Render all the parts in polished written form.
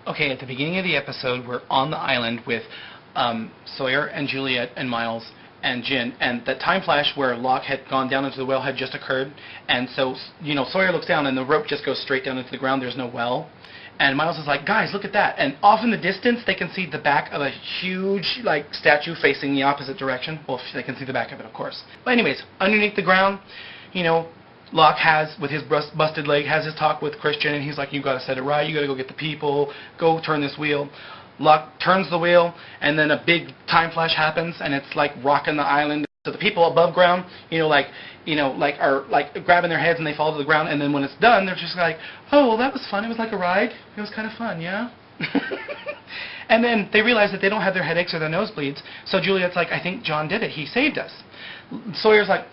Okay, at the beginning of the episode, we're on the island with Sawyer and Juliet and Miles and Jin, and that time flash where Locke had gone down into the well had just occurred, and so, Sawyer looks down and the rope just goes straight down into the ground. There's no well. And Miles is like, guys, look at that. And off in the distance, they can see the back of a huge, statue facing the opposite direction. Well, they can see the back of it, of course. But anyways, underneath the ground, Locke has, with his busted leg, has his talk with Christian, and he's like, you got to set it right, you got to go get the people, go turn this wheel. Locke turns the wheel, and then a big time flash happens, and it's like rocking the island. So the people above ground, are grabbing their heads and they fall to the ground, and then when it's done, they're just like, oh, well, that was fun. It was like a ride. It was kind of fun, yeah? And then they realize that they don't have their headaches or their nosebleeds, so Juliet's like, I think John did it. He saved us. Sawyer's like,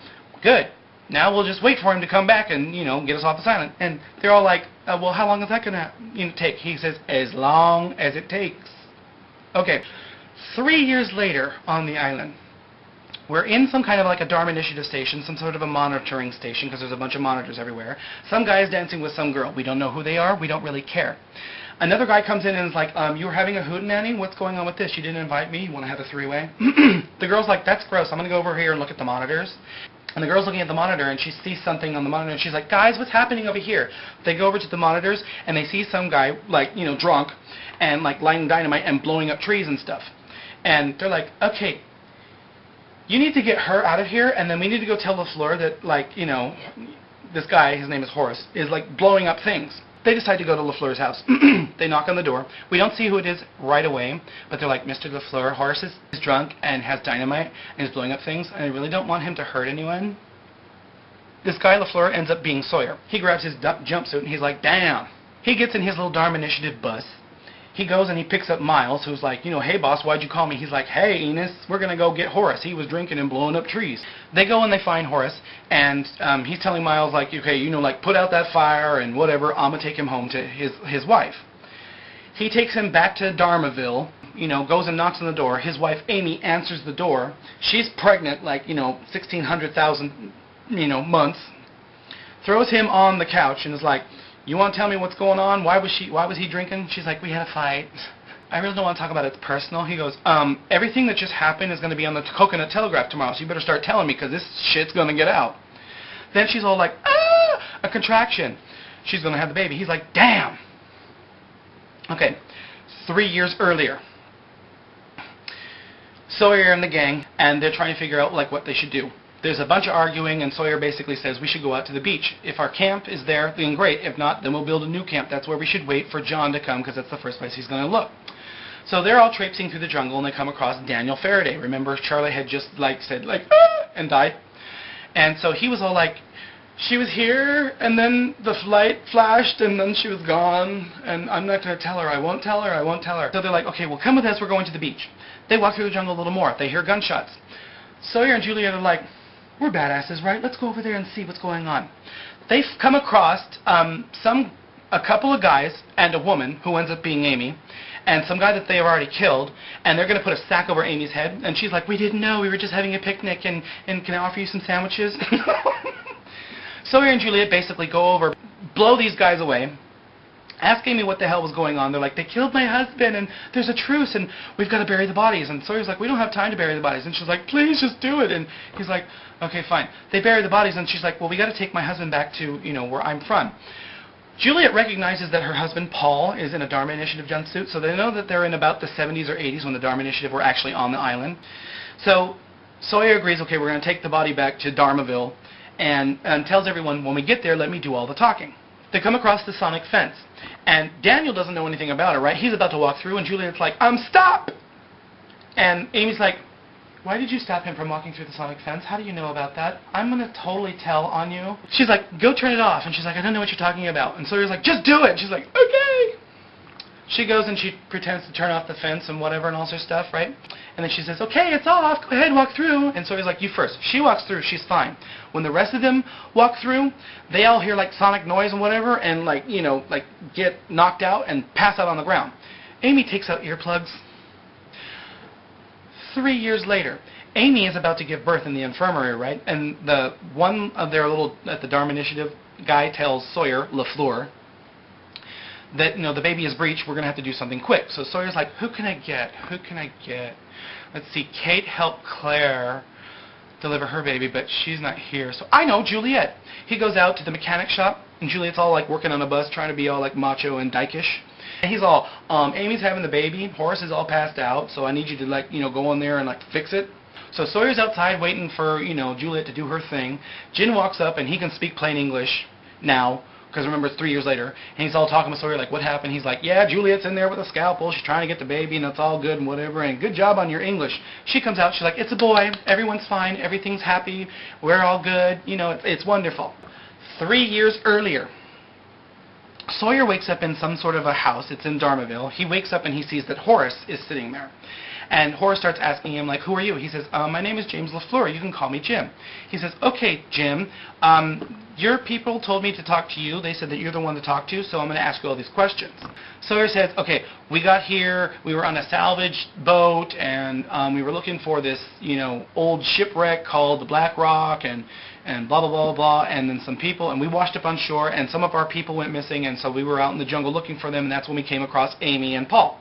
good. Now we'll just wait for him to come back and, get us off this island. And they're all like, well, how long is that going to take? He says, as long as it takes. Okay. 3 years later on the island, we're in some kind of like a Dharma Initiative station, some sort of a monitoring station, because there's a bunch of monitors everywhere. Some guy is dancing with some girl. We don't know who they are. We don't really care. Another guy comes in and is like, you were having a hootenanny? What's going on with this? You didn't invite me? You want to have a three-way? The girl's like, that's gross. I'm going to go over here and look at the monitors. And the girl's looking at the monitor, and she sees something on the monitor, and she's like, guys, what's happening over here? They go over to the monitors, and they see some guy, drunk, and, lighting dynamite and blowing up trees and stuff. And they're like, okay, you need to get her out of here, and then we need to go tell LaFluer that, this guy, his name is Horace, is, blowing up things. They decide to go to LaFleur's house. They knock on the door. We don't see who it is right away, but they're like, Mr. LaFleur, Horace is drunk and has dynamite and is blowing up things, and I really don't want him to hurt anyone. This guy, LaFleur, ends up being Sawyer. He grabs his jumpsuit, and he's like, damn. He gets in his little Dharma Initiative bus. He goes and he picks up Miles, who's like, hey, boss, why'd you call me? He's like, hey, Enos, we're going to go get Horace. He was drinking and blowing up trees. They go and they find Horace, and he's telling Miles, okay, put out that fire and whatever. I'm going to take him home to his wife. He takes him back to Dharmaville, goes and knocks on the door. His wife, Amy, answers the door. She's pregnant, 1,600,000, months. Throws him on the couch and is like, you want to tell me what's going on? Why was he drinking? She's like, we had a fight. I really don't want to talk about it. It's personal. He goes, everything that just happened is going to be on the Coconut Telegraph tomorrow, so you better start telling me because this shit's going to get out. Then she's all like, a contraction. She's going to have the baby. He's like, damn. Okay, 3 years earlier. Sawyer and the gang, and they're trying to figure out what they should do. There's a bunch of arguing, and Sawyer basically says we should go out to the beach. If our camp is there, then great. If not, then we'll build a new camp. That's where we should wait for John to come, because that's the first place he's going to look. So they're all traipsing through the jungle, and they come across Daniel Faraday. Remember, Charlie had just said and died. And so he was all like, she was here, and then the light flashed, and then she was gone, and I'm not going to tell her. I won't tell her. I won't tell her. So they're like, okay, well, come with us. We're going to the beach. They walk through the jungle a little more. They hear gunshots. Sawyer and Juliet are like, we're badasses, right? Let's go over there and see what's going on. They've come across a couple of guys and a woman who ends up being Amy, and some guy that they have already killed, and they're going to put a sack over Amy's head, and she's like, we didn't know, we were just having a picnic, and can I offer you some sandwiches? Sawyer and Juliet basically go over, blow these guys away, ask Amy what the hell was going on. They're like, they killed my husband, and there's a truce, and we've got to bury the bodies. And Sawyer's like, we don't have time to bury the bodies. And she's like, please just do it. And he's like, okay, fine. They bury the bodies, and she's like, well, we got to take my husband back to, where I'm from. Juliet recognizes that her husband, Paul, is in a Dharma Initiative jumpsuit, so they know that they're in about the 70s or 80s when the Dharma Initiative were actually on the island. So Sawyer agrees, okay, we're going to take the body back to Dharmaville, and tells everyone, when we get there, let me do all the talking. They come across the sonic fence, and Daniel doesn't know anything about it, right? He's about to walk through, and Juliet's like, stop! And Amy's like, why did you stop him from walking through the sonic fence? How do you know about that? I'm going to totally tell on you. She's like, go turn it off. And she's like, I don't know what you're talking about. And Sawyer's like, just do it. She's like, okay. She goes and she pretends to turn off the fence and whatever and all her stuff, right? And then she says, okay, it's off. Go ahead, walk through. And Sawyer's like, you first. She walks through. She's fine. When the rest of them walk through, they all hear sonic noise and whatever and get knocked out and pass out on the ground. Amy takes out earplugs. 3 years later, Amy is about to give birth in the infirmary, right? And the one of their at the Dharma Initiative guy tells Sawyer, LaFluer, that, the baby is breached. We're going to have to do something quick. So Sawyer's like, who can I get? Who can I get? Let's see, Kate helped Claire deliver her baby, but she's not here. So I know, Juliet. He goes out to the mechanic shop, and Juliet's all like working on a bus, trying to be all like macho and dykish. And he's all, Amy's having the baby, Horace is all passed out, so I need you to go in there and fix it. So Sawyer's outside waiting for, Juliet to do her thing. Jin walks up, and he can speak plain English now, because remember, it's 3 years later, and he's all talking to Sawyer like, what happened? He's like, yeah, Juliet's in there with a scalpel, she's trying to get the baby, and it's all good and whatever, and good job on your English. She comes out, she's like, it's a boy, everyone's fine, everything's happy, we're all good, it's wonderful. 3 years earlier, Sawyer wakes up in some sort of a house, it's in Dharmaville. He wakes up and he sees that Horace is sitting there. And Horace starts asking him, who are you? He says, my name is James LaFluer. You can call me Jim. He says, okay, Jim, your people told me to talk to you. They said that you're the one to talk to, so I'm going to ask you all these questions. Sawyer says, okay, we got here, we were on a salvage boat, and we were looking for this, old shipwreck called the Black Rock, and blah, blah, blah, blah, and then some people, and we washed up on shore, and some of our people went missing, and so we were out in the jungle looking for them, and that's when we came across Amy and Paul.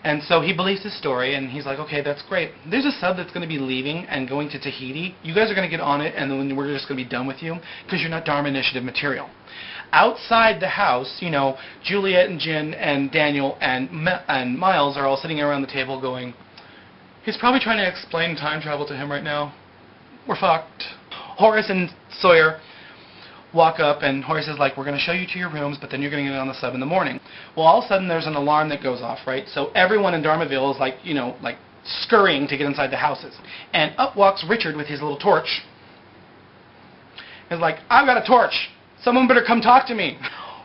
And so he believes his story, and he's like, okay, that's great. There's a sub that's going to be leaving and going to Tahiti. You guys are going to get on it, and then we're just going to be done with you, because you're not Dharma Initiative material. Outside the house, Juliet and Jin and Daniel and Miles are all sitting around the table going, he's probably trying to explain time travel to him right now. We're fucked. Horace and Sawyer walk up, and Horace is like, we're going to show you to your rooms, but then you're going to get on the sub in the morning. Well, all of a sudden, there's an alarm that goes off, right? So everyone in Dharmaville is scurrying to get inside the houses. And up walks Richard with his little torch. He's like, I've got a torch. Someone better come talk to me.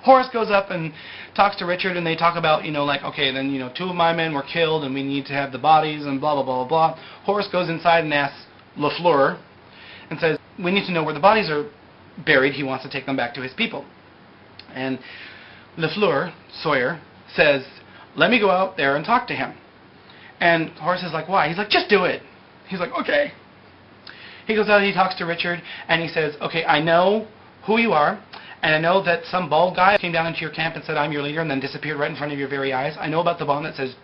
Horace goes up and talks to Richard, and they talk about, okay, then, 2 of my men were killed, and we need to have the bodies, and blah, blah, blah, blah. Horace goes inside and asks LaFluer, and says, we need to know where the bodies are buried. He wants to take them back to his people. And LaFluer, Sawyer, says, let me go out there and talk to him. And Horace is like, why? He's like, just do it. He's like, okay. He goes out and he talks to Richard, and he says, okay, I know who you are, and I know that some bald guy came down into your camp and said, I'm your leader, and then disappeared right in front of your very eyes. I know about the bomb that says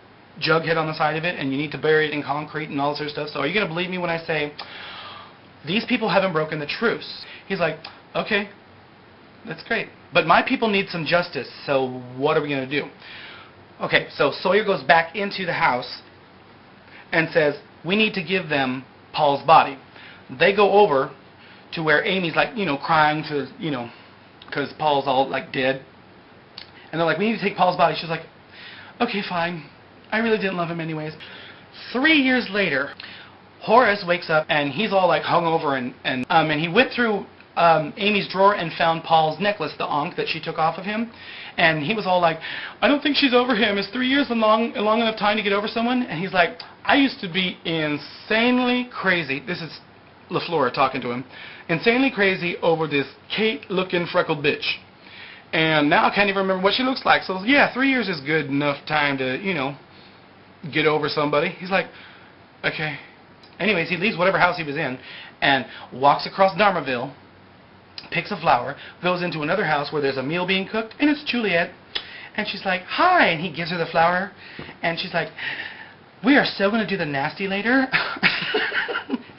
Jughead on the side of it, and you need to bury it in concrete and all this sort of stuff. So are you going to believe me when I say, these people haven't broken the truce? He's like, okay, that's great. But my people need some justice, so what are we going to do? Okay, so Sawyer goes back into the house and says, we need to give them Paul's body. They go over to where Amy's crying to, because Paul's all dead. And they're like, we need to take Paul's body. She's like, okay, fine. I really didn't love him anyways. 3 years later, Horace wakes up and he's all hungover and he went through Amy's drawer and found Paul's necklace, the ankh that she took off of him, and he was all like, I don't think she's over him. Is 3 years a long enough time to get over someone? And he's like, I used to be insanely crazy. This is LaFluer talking to him. Insanely crazy over this Kate-looking freckled bitch. And now I can't even remember what she looks like. So yeah, 3 years is good enough time to, get over somebody. He's like, okay. Anyways, he leaves whatever house he was in and walks across Dharmaville, picks a flower, goes into another house where there's a meal being cooked, and it's Juliet. And she's like, hi, and he gives her the flower, and she's like, we are so going to do the nasty later.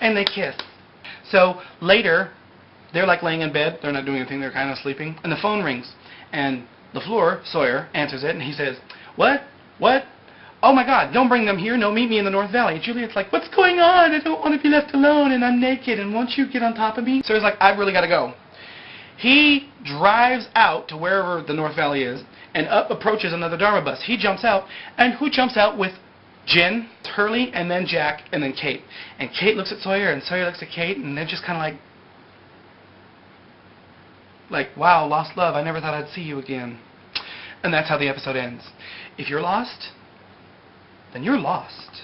And they kiss. So later, they're laying in bed, they're not doing anything, they're kind of sleeping, and the phone rings. And LaFluer, Sawyer, answers it, and he says, what? What? Oh my God, don't bring them here, no, meet me in the North Valley. And Juliet's like, what's going on? I don't want to be left alone, and I'm naked, and won't you get on top of me? Sawyer's like, I've really got to go. He drives out to wherever the North Valley is, and up approaches another Dharma bus. He jumps out, and who jumps out with Jen, Hurley, and then Jack, and then Kate. And Kate looks at Sawyer, and Sawyer looks at Kate, and they're just kind of like, wow, lost love, I never thought I'd see you again. And that's how the episode ends. If you're lost, then you're lost.